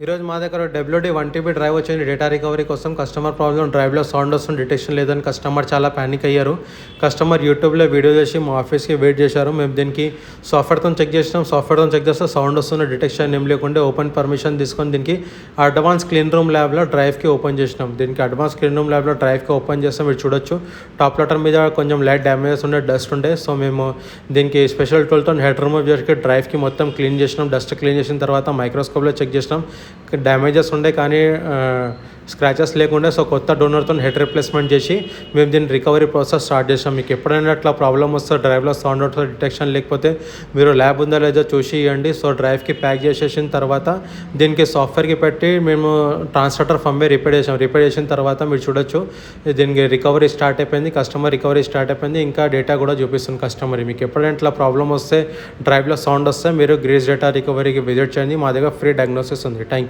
ఈరోజు మా దగ్గర డబ్ల్యూడి 1 TB డ్రైవ్ వచ్చింది డేటా రికవరీ కోసం. కస్టమర్ ప్రాబ్లం, డ్రైవ్లో సౌండ్ వస్తుంది, డిటెక్షన్ లేదని కస్టమర్ చాలా ప్యానిక్ అయ్యారు. కస్టమర్ యూట్యూబ్లో వీడియో చేసి మా ఆఫీస్కి వెయిట్ చేశారు. మేము దీనికి సాఫ్ట్వేర్తో చెక్ చేసినాం. సాఫ్ట్వేర్తో చెక్ చేస్తే సౌండ్ వస్తుంది, డిటెక్షన్ ఏం లేకుండా ఓపెన్ పర్మిషన్ తీసుకొని దీనికి అడ్వాన్స్ క్లీన్ రూమ్ ల్యాబ్లో డ్రైవ్కి ఓపెన్ చేసినాం. దీనికి అడ్వాన్స్ క్లీన్ రూమ్ ల్యాబ్లో డ్రైవ్కి ఓపెన్ చేస్తాం. మీరు చూడొచ్చు టాప్ లెటర్ మీద కొంచెం లైట్ డ్యామేజెస్ ఉండే, డస్ట్ ఉండే. సో మేము దీనికి స్పెషల్ టూల్తో హెడ్ రిమూవ్ చేసి డ్రైవ్కి మొత్తం క్లీన్ చేసినాం. డస్ట్ క్లీన్ చేసిన తర్వాత మైక్రోస్కోప్లో చెక్ చేసినాం. డ్యామేజెస్ ఉండే కానీ స్క్రాచెస్ లేకుండా. సో కొత్త డోనర్తో హెడ్ రిప్లేస్మెంట్ చేసి మేము దీన్ని రికవరీ ప్రాసెస్ స్టార్ట్ చేసాం. మీకు ఎప్పుడైనా అట్లా ప్రాబ్లం వస్తే డ్రైవ్లో సౌండ్ అవుతుంది, డిటెక్షన్ లేకపోతే మీరు ల్యాబ్ ఉందా లేదో చూసి ఇవ్వండి. సో డ్రైవ్కి ప్యాక్ చేసేసిన తర్వాత దీనికి సాఫ్ట్వేర్కి పెట్టి మేము ట్రాన్స్లేటర్ ఫర్మ్వేర్ రిపేర్ చేసాం. రిపేర్ చేసిన తర్వాత మీరు చూడొచ్చు దీనికి రికవరీ స్టార్ట్ అయిపోయింది. కస్టమర్ రికవరీ స్టార్ట్ అయిపోయింది. ఇంకా డేటా కూడా చూపిస్తుంది కస్టమర్. మీకు ఎప్పుడైనా ఇట్లా ప్రాబ్లం వస్తే డ్రైవ్లో సౌండ్ వస్తే మీరు గ్రేస్ డేటా రికవరీకి విజిట్ చేయండి. మా దగ్గర ఫ్రీ డయాగ్నోసిస్ ఉంది. Thank you.